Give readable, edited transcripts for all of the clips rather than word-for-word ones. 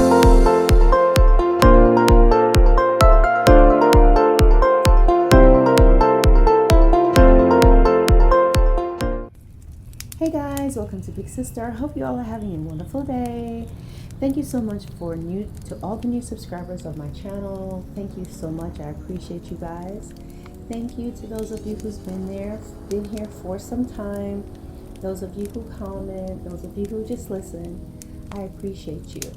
Hey guys, welcome to Big Sister. Hope you all are having a wonderful day. Thank you so much to all the new subscribers of my channel. Thank you so much. I appreciate you guys. Thank you to those of you who's been here for some time. Those of you who comment, those of you who just listen. I appreciate you.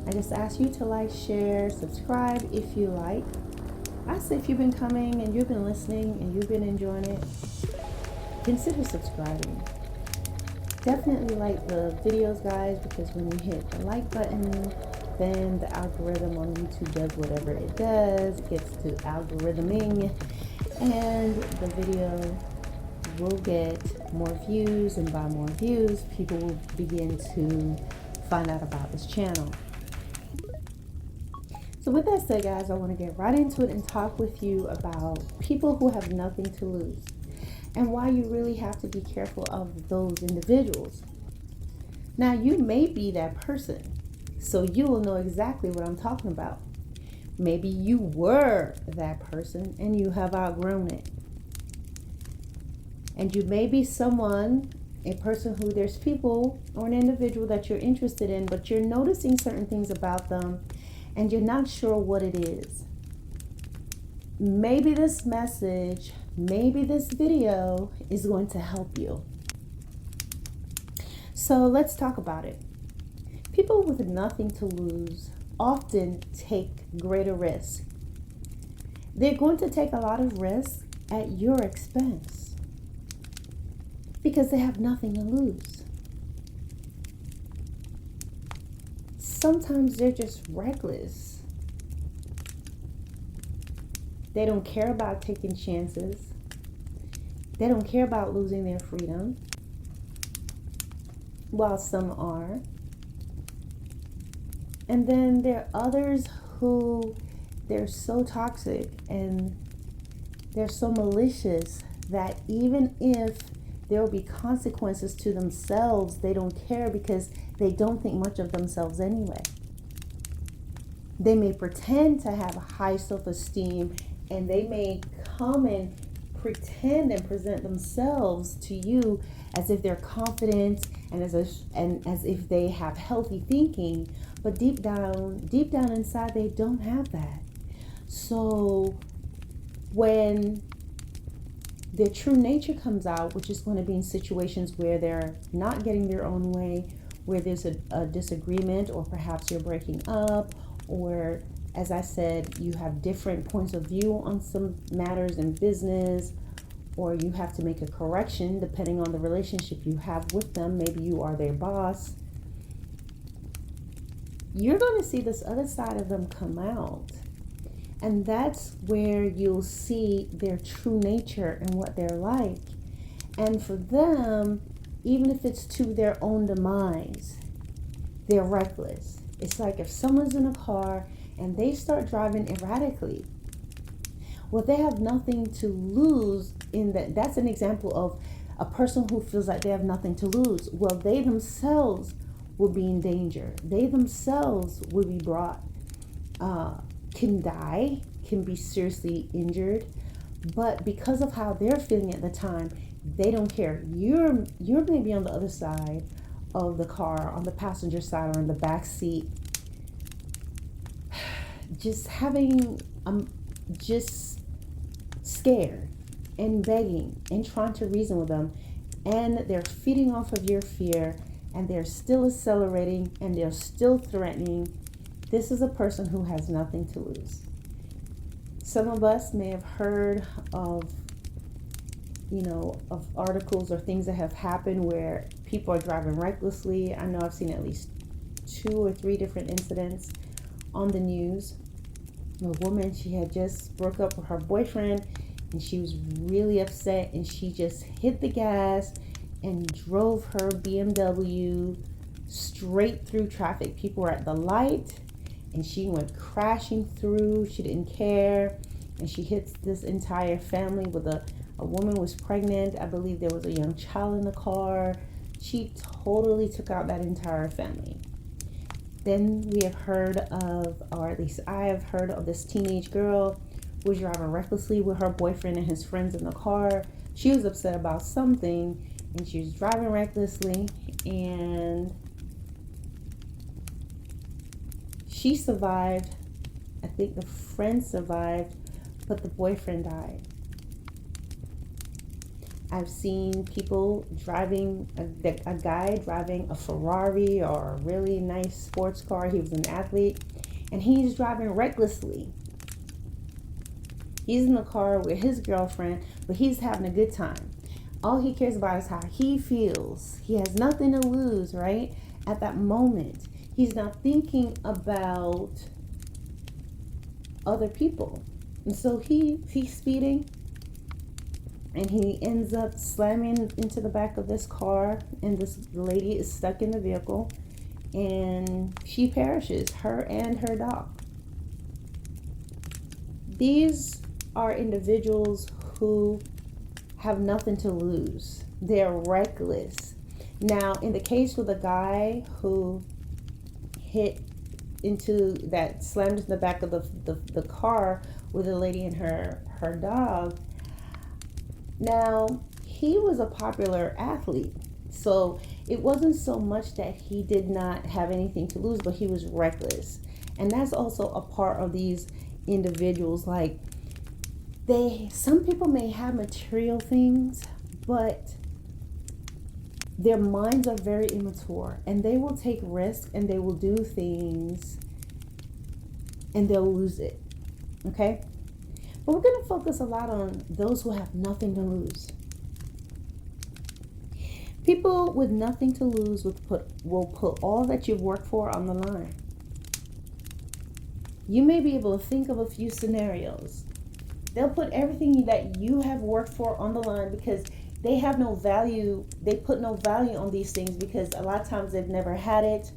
I just ask you to like, share, subscribe if you like. I say if you've been coming and you've been listening and you've been enjoying it, consider subscribing. Definitely like the videos, guys, because when you hit the like button, then the algorithm on YouTube does whatever it does. It gets to algorithming, and the video will get more views, and by more views, people will begin to find out about this channel. So with that said, guys, I want to get right into it and talk with you about people who have nothing to lose, and why you really have to be careful of those individuals. Now, you may be that person, so you will know exactly what I'm talking about. Maybe you were that person and you have outgrown it. And you may be a person who there's people or an individual that you're interested in, but you're noticing certain things about them and you're not sure what it is. Maybe this message, maybe this video is going to help you. So let's talk about it. People with nothing to lose often take greater risk. They're going to take a lot of risk at your expense because they have nothing to lose. Sometimes they're just reckless. They don't care about taking chances. They don't care about losing their freedom, while some are. And then there are others who they're so toxic and they're so malicious that even if there will be consequences to themselves, they don't care because they don't think much of themselves anyway. They may pretend to have a high self-esteem, and they may come and pretend and present themselves to you as if they're confident and as if they have healthy thinking, but deep down inside they don't have that. So when their true nature comes out, which is going to be in situations where they're not getting their own way, where there's a disagreement, or perhaps you're breaking up, or as I said, you have different points of view on some matters in business, or you have to make a correction depending on the relationship you have with them. Maybe you are their boss. You're going to see this other side of them come out. And that's where you'll see their true nature and what they're like. And for them, even if it's to their own demise, they're reckless. It's like if someone's in a car and they start driving erratically, well, they have nothing to lose in that. That's an example of a person who feels like they have nothing to lose. Well, they themselves will be in danger. They themselves will be can die, can be seriously injured. But because of how they're feeling at the time, they don't care. You're maybe on the other side of the car, on the passenger side or in the back seat, just having just scared and begging and trying to reason with them, and they're feeding off of your fear, and they're still accelerating and they're still threatening. This is a person who has nothing to lose. Some of us may have heard of articles or things that have happened where people are driving recklessly. I know I've seen at least 2 or 3 different incidents on the news. A woman, she had just broke up with her boyfriend and she was really upset, and she just hit the gas and drove her BMW straight through traffic. People were at the light and she went crashing through. She didn't care, and she hits this entire family with a woman was pregnant. I believe there was a young child in the car. She totally took out that entire family. Then we have heard of, or at least I have heard of, this teenage girl who was driving recklessly with her boyfriend and his friends in the car. She was upset about something and she was driving recklessly, and she survived. I think the friend survived, but the boyfriend died. I've seen people driving, a guy driving a Ferrari or a really nice sports car. He was an athlete and he's driving recklessly. He's in the car with his girlfriend, but he's having a good time. All he cares about is how he feels. He has nothing to lose, right? At that moment, he's not thinking about other people. And so he's speeding, and he ends up slamming into the back of this car, and this lady is stuck in the vehicle, and she perishes, her and her dog. These are individuals who have nothing to lose. They're reckless. Now, in the case with the guy who slammed into the back of the car with a lady and her dog, now, he was a popular athlete, so it wasn't so much that he did not have anything to lose, but he was reckless. And that's also a part of these individuals. Like, some people may have material things, but their minds are very immature, and they will take risks and they will do things and they'll lose it. Okay? But we're going to focus a lot on those who have nothing to lose. People with nothing to lose will put all that you've worked for on the line. You may be able to think of a few scenarios. They'll put everything that you have worked for on the line because they have no value. They put no value on these things because a lot of times they've never had it,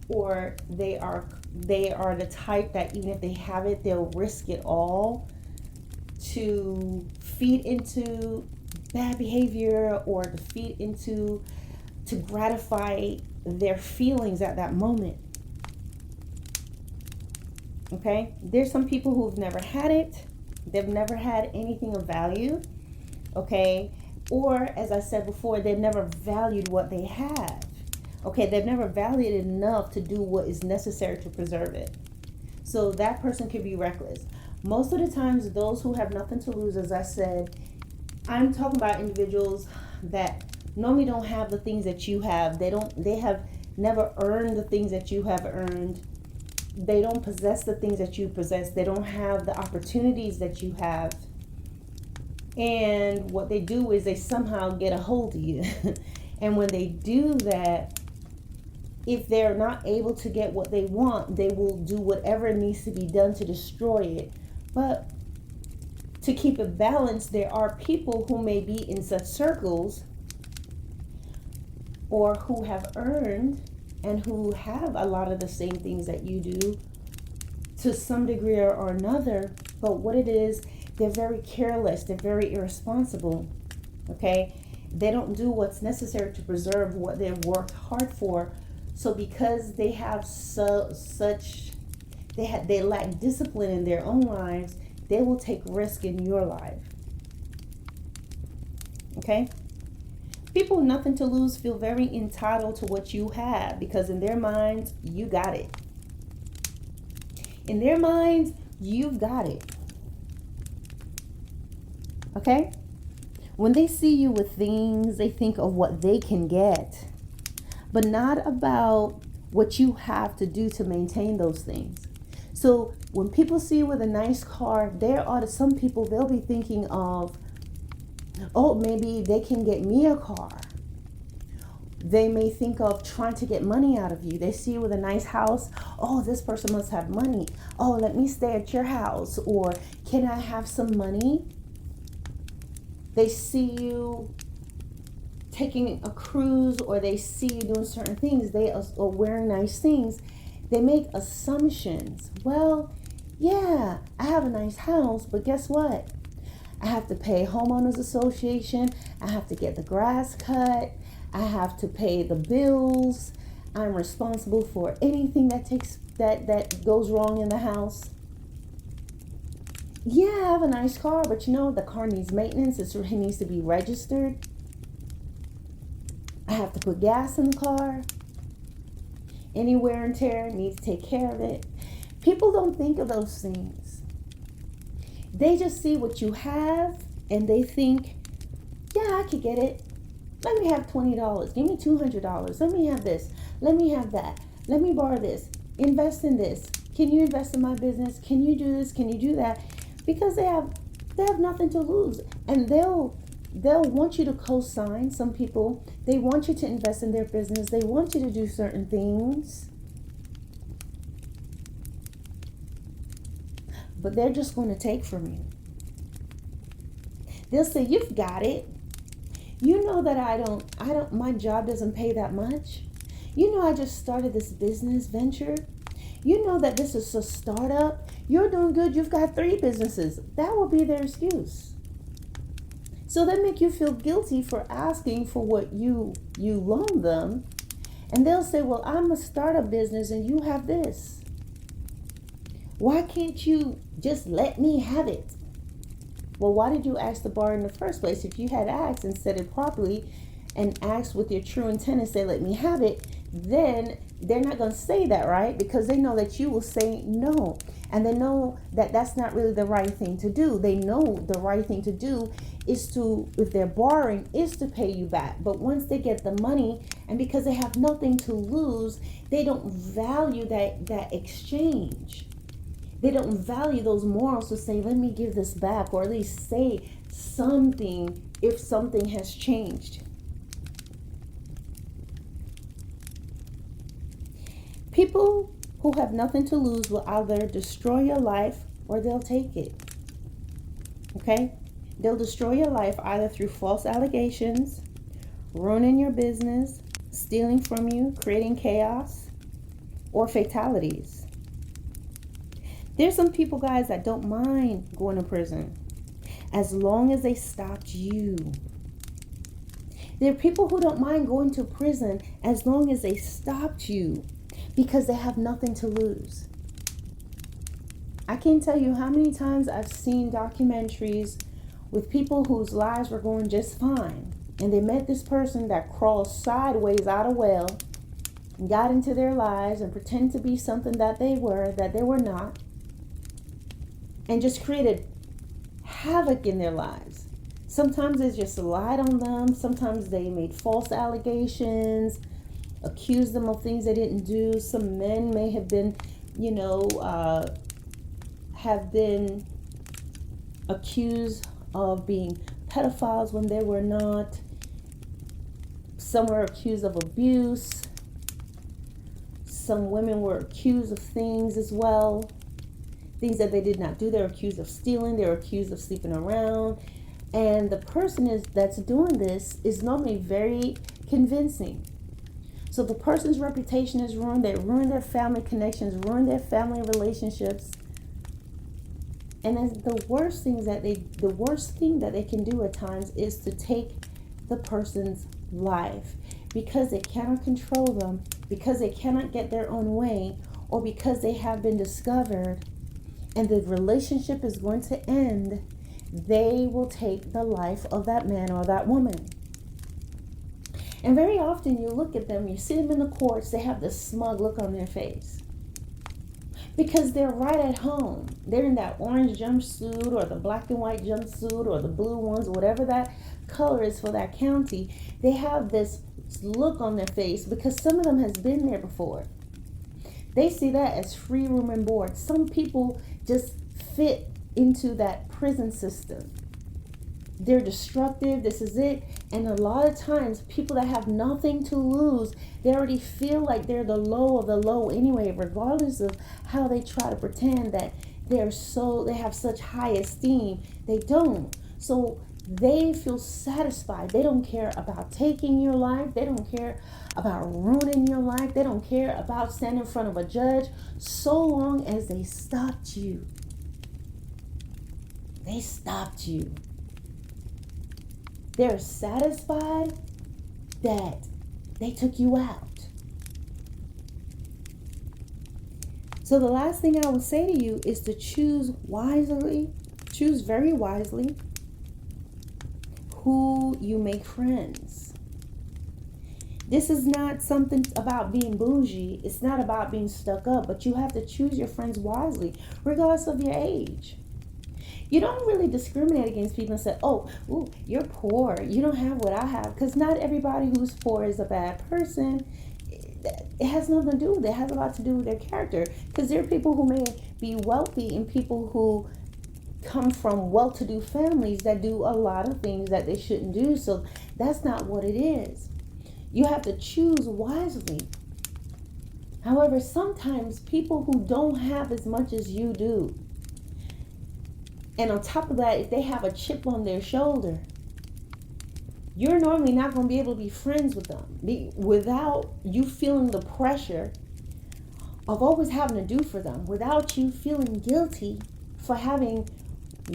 or they are the type that even if they have it, they'll risk it all to feed into bad behavior or to gratify their feelings at that moment. Okay? There's some people who've never had it. They've never had anything of value. Okay? Or, as I said before, they've never valued what they have. Okay? They've never valued it enough to do what is necessary to preserve it. So that person could be reckless. Most of the times, those who have nothing to lose, as I said, I'm talking about individuals that normally don't have the things that you have. They have never earned the things that you have earned. They don't possess the things that you possess. They don't have the opportunities that you have. And what they do is they somehow get a hold of you. And when they do that, if they're not able to get what they want, they will do whatever needs to be done to destroy it. But to keep it balanced, there are people who may be in such circles or who have earned and who have a lot of the same things that you do to some degree or another. But what it is, they're very careless. They're very irresponsible. Okay? They don't do what's necessary to preserve what they've worked hard for. So because they have they lack discipline in their own lives, they will take risk in your life. Okay? People with nothing to lose feel very entitled to what you have because in their minds, you got it. In their minds, you've got it. Okay? When they see you with things, they think of what they can get, but not about what you have to do to maintain those things. So when people see you with a nice car, some people, they'll be thinking of, oh, maybe they can get me a car. They may think of trying to get money out of you. They see you with a nice house. Oh, this person must have money. Oh, let me stay at your house. Or can I have some money? They see you taking a cruise, or they see you doing certain things. They are wearing nice things. They make assumptions. Well, yeah, I have a nice house, but guess what? I have to pay homeowners association. I have to get the grass cut. I have to pay the bills. I'm responsible for anything that goes wrong in the house. Yeah, I have a nice car, but the car needs maintenance. It needs to be registered. I have to put gas in the car. Any wear and tear, needs to take care of it. People don't think of those things. They just see what you have and they think, yeah, I could get it. Let me have $20. Give me $200. Let me have this. Let me have that. Let me borrow this. Invest in this. Can you invest in my business? Can you do this? Can you do that? Because they have nothing to lose. And they'll want you to co-sign. Some people, they want you to invest in their business. They want you to do certain things. But they're just going to take from you. They'll say, you've got it. You know that I don't, my job doesn't pay that much. You know, I just started this business venture. You know that this is a startup. You're doing good. You've got 3 businesses. That will be their excuse. So they make you feel guilty for asking for what you loan them. And they'll say, well, I'm a startup business and you have this. Why can't you just let me have it? Well, why did you ask to borrow in the first place? If you had asked and said it properly and asked with your true intent and say, let me have it, then they're not going to say that, right? Because they know that you will say no. And they know that that's not really the right thing to do. They know the right thing to do is to, if they're borrowing, is to pay you back. But once they get the money, and because they have nothing to lose, they don't value that exchange. They don't value those morals to say, let me give this back, or at least say something if something has changed. People who have nothing to lose will either destroy your life or they'll take it. Okay? They'll destroy your life either through false allegations, ruining your business, stealing from you, creating chaos, or fatalities. There's some people, guys, that don't mind going to prison as long as they stopped you. There are people who don't mind going to prison as long as they stopped you because they have nothing to lose. I can't tell you how many times I've seen documentaries with people whose lives were going just fine. And they met this person that crawled sideways out a well and got into their lives and pretended to be something that they were not. And just created havoc in their lives. Sometimes they just lied on them. Sometimes they made false allegations, accused them of things they didn't do. Some men may have been, have been accused of being pedophiles when they were not. Some were accused of abuse. Some women were accused of things as well. Things that they did not do. They were accused of stealing. They were accused of sleeping around. And the person that's doing this is normally very convincing. So the person's reputation is ruined. They ruin their family connections, ruin their family relationships. And then the worst thing that they can do at times is to take the person's life because they cannot control them, because they cannot get their own way, or because they have been discovered and the relationship is going to end. They will take the life of that man or that woman. And very often you look at them, you see them in the courts, they have this smug look on their face. Because they're right at home. They're in that orange jumpsuit or the black and white jumpsuit or the blue ones, whatever that color is for that county. They have this look on their face because some of them has been there before. They see that as free room and board. Some people just fit into that prison system. They're destructive. This is it. And a lot of times people that have nothing to lose, they already feel like they're the low of the low anyway, regardless of how they try to pretend that they have such high esteem. They don't. So they feel satisfied. They don't care about taking your life. They don't care about ruining your life. They don't care about standing in front of a judge so long as they stopped you. They stopped you. They're satisfied that they took you out. So the last thing I would say to you is to choose wisely, choose very wisely who you make friends. This is not something about being bougie. It's not about being stuck up, but you have to choose your friends wisely, regardless of your age. You don't really discriminate against people and say, oh, ooh, you're poor. You don't have what I have. Because not everybody who's poor is a bad person. It has nothing to do with it. It has a lot to do with their character. Because there are people who may be wealthy and people who come from well-to-do families that do a lot of things that they shouldn't do. So that's not what it is. You have to choose wisely. However, sometimes people who don't have as much as you do, and on top of that, if they have a chip on their shoulder, you're normally not going to be able to be friends with them without you feeling the pressure of always having to do for them, without you feeling guilty for having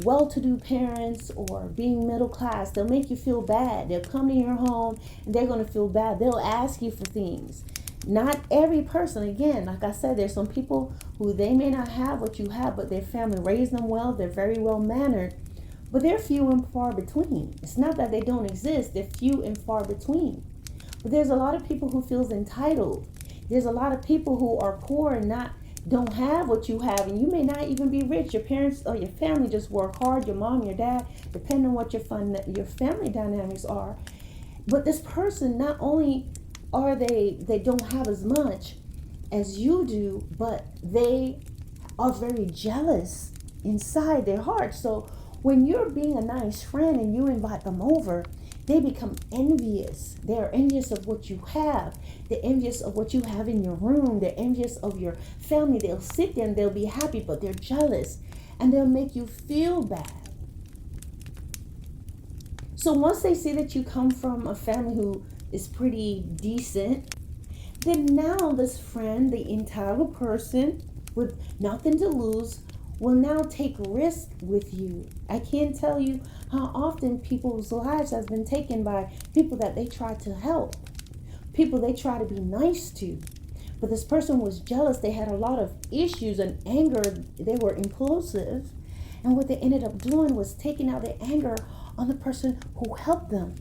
well-to-do parents or being middle class. They'll make you feel bad. They'll come to your home and they're going to feel bad. They'll ask you for things. Not every person, again, like I said, there's some people who they may not have what you have, but their family raised them well. They're very well mannered, but they're few and far between. It's not that they don't exist. They're few and far between. But there's a lot of people who feels entitled. There's a lot of people who are poor and don't have what you have, and you may not even be rich. Your parents or your family just work hard. Your mom, your dad, depending on what your family dynamics are. But this person, not only are they don't have as much as you do, but they are very jealous inside their heart. So when you're being a nice friend and you invite them over, they become envious. They're envious of what you have. They're envious of what you have in your room. They're envious of your family. They'll sit there and they'll be happy, but they're jealous and they'll make you feel bad. So once they see that you come from a family who is pretty decent, then now this friend, the entitled person with nothing to lose, will now take risk with you. I can't tell you how often people's lives have been taken by people that they try to help, people they try to be nice to. But this person was jealous. They had a lot of issues and anger. They were impulsive. And what they ended up doing was taking out their anger on the person who helped them.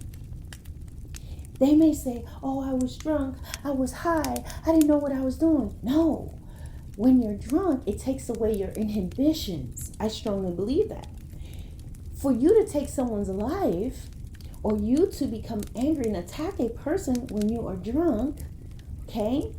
They may say, oh, I was drunk, I was high, I didn't know what I was doing. No. When you're drunk, it takes away your inhibitions. I strongly believe that. For you to take someone's life, or you to become angry and attack a person when you are drunk, okay?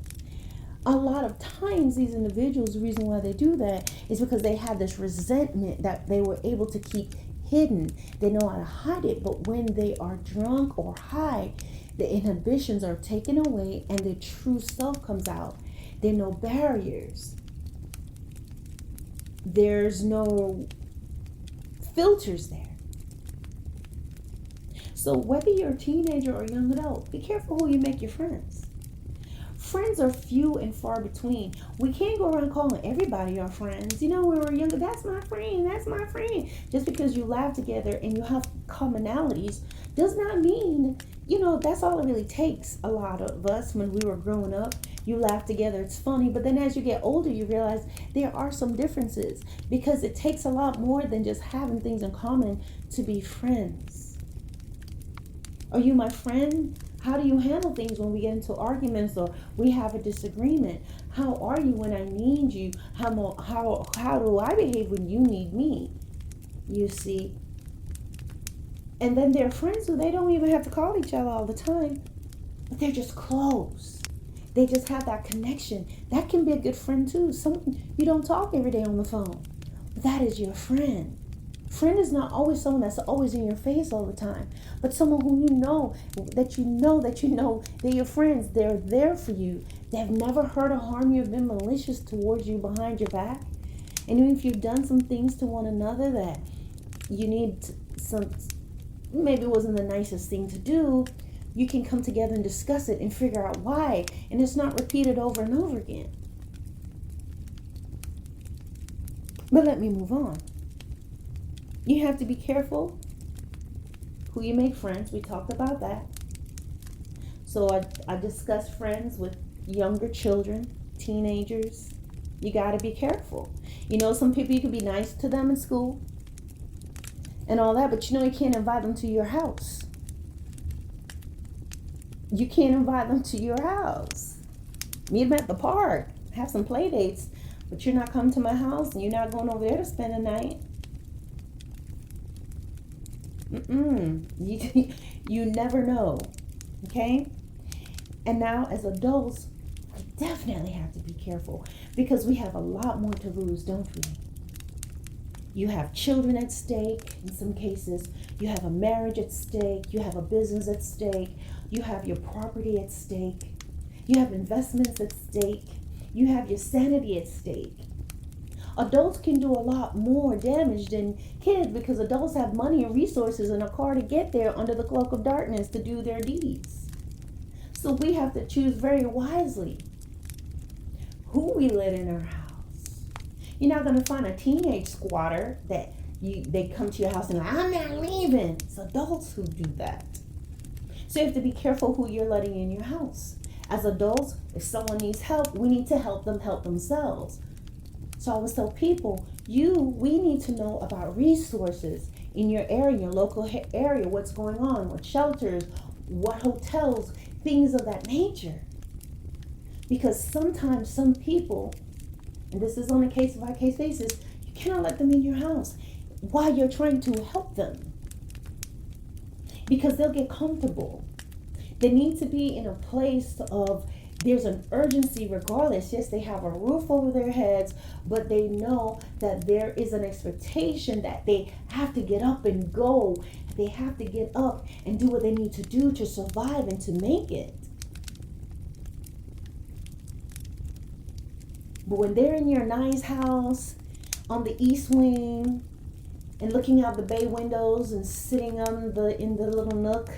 A lot of times these individuals, the reason why they do that is because they have this resentment that they were able to keep hidden. They know how to hide it, but when they are drunk or high, the inhibitions are taken away and the true self comes out. There are no barriers. There's no filters there. So whether you're a teenager or a young adult, be careful who you make your friends. Friends are few and far between. We can't go around calling everybody our friends. You know, when we were younger, that's my friend, that's my friend. Just because you laugh together and you have commonalities does not mean, that's all it really takes. A lot of us, when we were growing up, you laugh together, it's funny. But then as you get older, you realize there are some differences because it takes a lot more than just having things in common to be friends. Are you my friend? How do you handle things when we get into arguments or we have a disagreement? How are you when I need you? How do I behave when you need me? You see? And then there are friends who they don't even have to call each other all the time, but they're just close. They just have that connection. That can be a good friend too. Someone you don't talk every day on the phone, but that is your friend. Friend is not always someone that's always in your face all the time, but someone who that you know they're your friends. They're there for you. They've never hurt or harmed you, have been malicious towards you behind your back. And even if you've done some things to one another that you need maybe it wasn't the nicest thing to do, you can come together and discuss it and figure out why. And it's not repeated over and over again. But let me move on. You have to be careful who you make friends. We talked about that. So I discussed friends with younger children, teenagers, You got to be careful. You know, some people, you can be nice to them in school and all that, but you know, you can't invite them to your house. You can't invite them to your house. Meet them at the park, have some play dates, but you're not coming to my house and you're not going over there to spend the night. You never know. Okay? And now, as adults, we definitely have to be careful because we have a lot more to lose, don't we? You have children at stake in some cases. You have a marriage at stake. You have a business at stake. You have your property at stake. You have investments at stake. You have your sanity at stake. Adults can do a lot more damage than kids because adults have money and resources and a car to get there under the cloak of darkness to do their deeds. So we have to choose very wisely who we let in our house. You're not going to find a teenage squatter that they come to your house and like, I'm not leaving. It's adults who do that. So you have to be careful who you're letting in your house. As adults, if someone needs help, we need to help them help themselves. So I always tell people, we need to know about resources in your area, your local area, what's going on, what shelters, what hotels, things of that nature. Because sometimes some people, and this is on a case-by-case basis, you cannot let them in your house while you're trying to help them. Because they'll get comfortable. They need to be in a place of there's an urgency regardless. Yes, they have a roof over their heads, but they know that there is an expectation that they have to get up and go. They have to get up and do what they need to do to survive and to make it. But when they're in your nice house on the east wing and looking out the bay windows and sitting in the little nook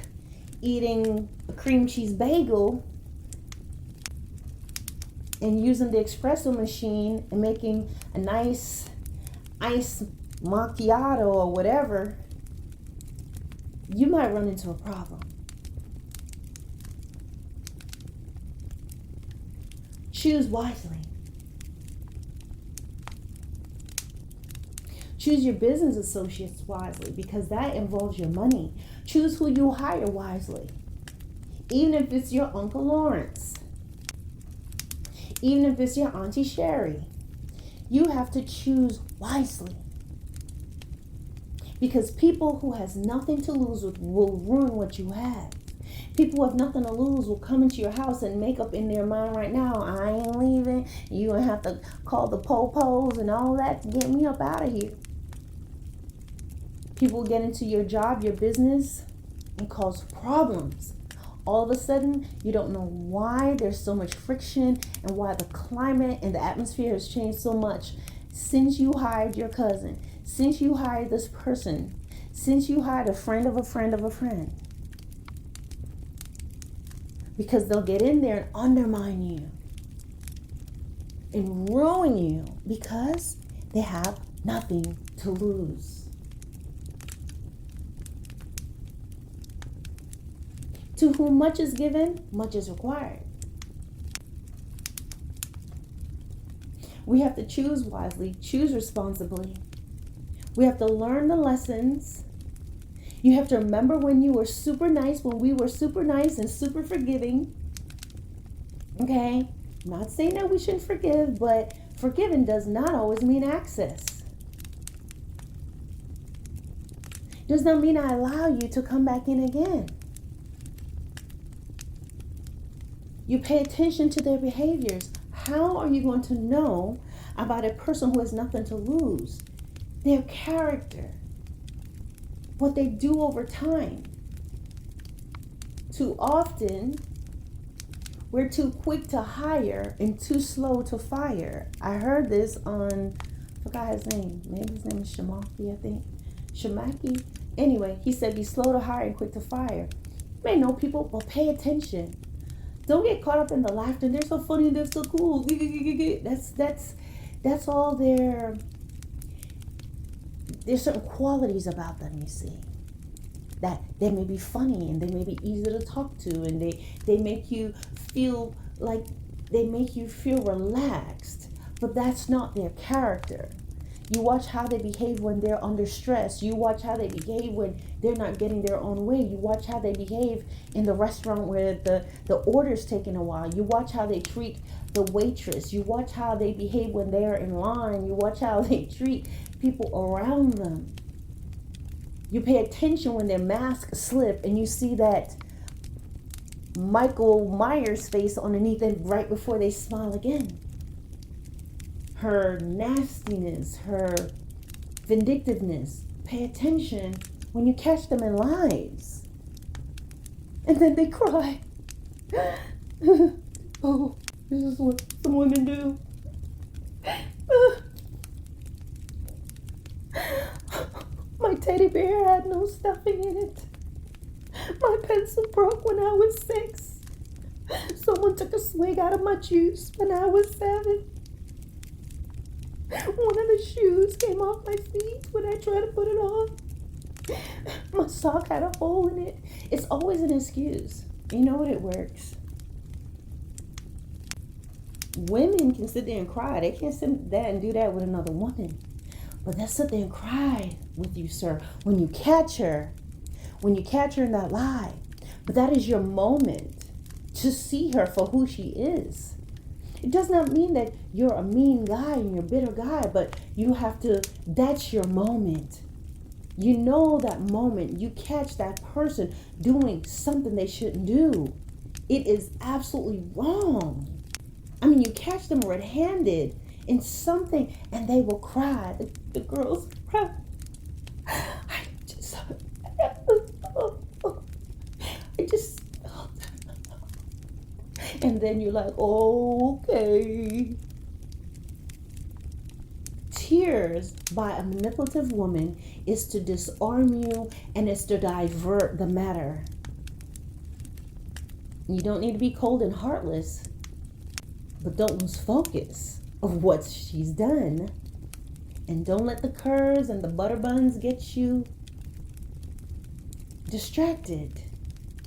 eating a cream cheese bagel and using the espresso machine and making a nice ice macchiato or whatever, you might run into a problem. Choose wisely. Choose your business associates wisely because that involves your money. Choose who you hire wisely. Even if it's your Uncle Lawrence. Even if it's your Auntie Sherry. You have to choose wisely. Because people who has nothing to lose will ruin what you have. People who have nothing to lose will come into your house and make up in their mind right now, I ain't leaving. You're going to have to call the po-pos and all that to get me up out of here. People will get into your job, your business, and cause problems. All of a sudden, you don't know why there's so much friction and why the climate and the atmosphere has changed so much since you hired your cousin, since you hired this person, since you hired a friend of a friend of a friend. Because they'll get in there and undermine you and ruin you because they have nothing to lose. To whom much is given, much is required. We have to choose wisely, choose responsibly. We have to learn the lessons. You have to remember when you were super nice, when we were super nice and super forgiving. Okay? I'm not saying that we shouldn't forgive, but forgiving does not always mean access. Does not mean I allow you to come back in again. You pay attention to their behaviors. How are you going to know about a person who has nothing to lose? Their character. What they do over time. Too often, we're too quick to hire and too slow to fire. I heard this on, I forgot his name. Maybe his name is Shamaki, I think. Shamaki. Anyway, he said be slow to hire and quick to fire. You may know people, but pay attention. Don't get caught up in the laughter. They're so funny. They're so cool. That's all there's certain qualities about them, you see. That they may be funny and they may be easy to talk to and they make you feel like they make you feel relaxed. but that's not their character. You watch how they behave when they're under stress. You watch how they behave when they're not getting their own way. You watch how they behave in the restaurant where the order's taking a while. You watch how they treat the waitress. You watch how they behave when they're in line. You watch how they treat people around them. You pay attention when their masks slip and you see that Michael Myers face underneath it right before they smile again. Her nastiness, her vindictiveness. Pay attention when you catch them in lies. And then they cry. Oh, this is what some women do. My teddy bear had no stuffing in it. My pencil broke when I was 6. Someone took a swig out of my juice when I was 7. One of the shoes came off my feet when I tried to put it on. My sock had a hole in it. It's always an excuse. You know what? It works. Women can sit there and cry. They can't sit there and do that with another woman. But they'll sit there and cry with you, sir, when you catch her. When you catch her in that lie. But that is your moment to see her for who she is. It does not mean that you're a mean guy and you're a bitter guy, but you have to, that's your moment. You know that moment. You catch that person doing something they shouldn't do. It is absolutely wrong. I mean, you catch them red-handed in something and they will cry. The girls cry. And then you're like, okay. Tears by a manipulative woman is to disarm you and is to divert the matter. You don't need to be cold and heartless, but don't lose focus of what she's done. And don't let the curves and the butter buns get you distracted.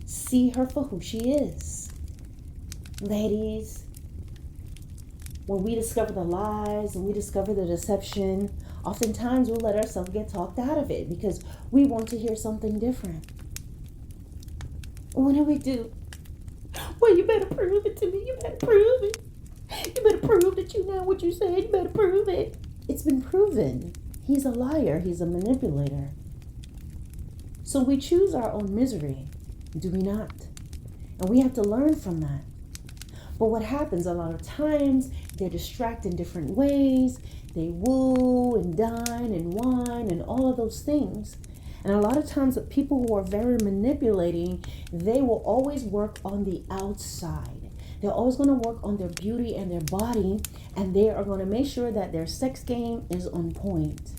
See her for who she is. Ladies, when we discover the lies and we discover the deception, oftentimes we'll let ourselves get talked out of it because we want to hear something different. What do? Well, you better prove it to me. You better prove it. You better prove that you know what you said. You better prove it. It's been proven. He's a liar. He's a manipulator. So we choose our own misery, do we not? And we have to learn from that. But what happens a lot of times, they're distracted in different ways. They woo and dine and wine and all of those things. And a lot of times the people who are very manipulating, they will always work on the outside. They're always going to work on their beauty and their body, and they are going to make sure that their sex game is on point.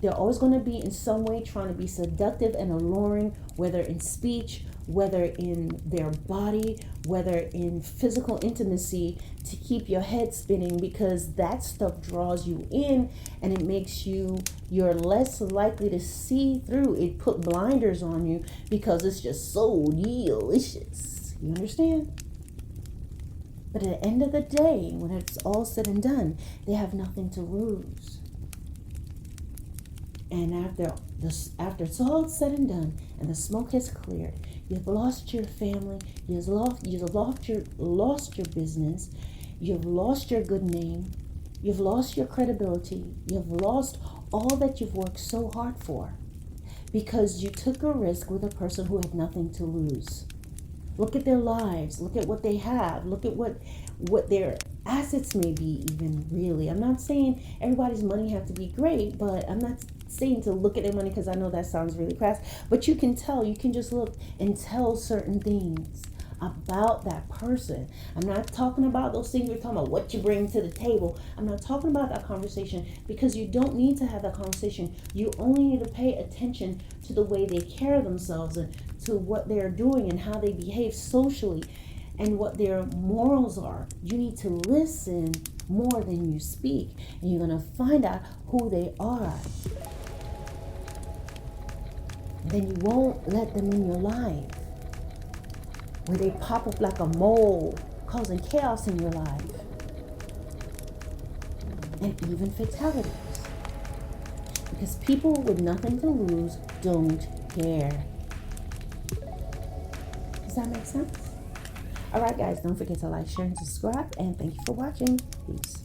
They're always going to be in some way trying to be seductive and alluring, whether in speech, whether in their body, whether in physical intimacy, to keep your head spinning, because that stuff draws you in and it makes you're less likely to see through. It put blinders on you because it's just so delicious. You understand? But at the end of the day, when it's all said and done, they have nothing to lose. And after it's all said and done and the smoke has cleared, you've lost your family, you've lost your business, you've lost your good name, you've lost your credibility, you've lost all that you've worked so hard for because you took a risk with a person who had nothing to lose. Look at their lives, look at what they have, look at what their assets may be even, really. I'm not saying everybody's money have to be great, but I'm not saying to look at their money because I know that sounds really crass, but you can tell, you can just look and tell certain things about that person. I'm not talking about those things we're talking about, what you bring to the table. I'm not talking about that conversation because you don't need to have that conversation. You only need to pay attention to the way they carry themselves and to what they're doing and how they behave socially and what their morals are. You need to listen more than you speak, and you're going to find out who they are. Then you won't let them in your life where they pop up like a mole causing chaos in your life. and even fatalities. Because people with nothing to lose don't care. Does that make sense? Alright guys, don't forget to like, share, and subscribe, and thank you for watching. Peace.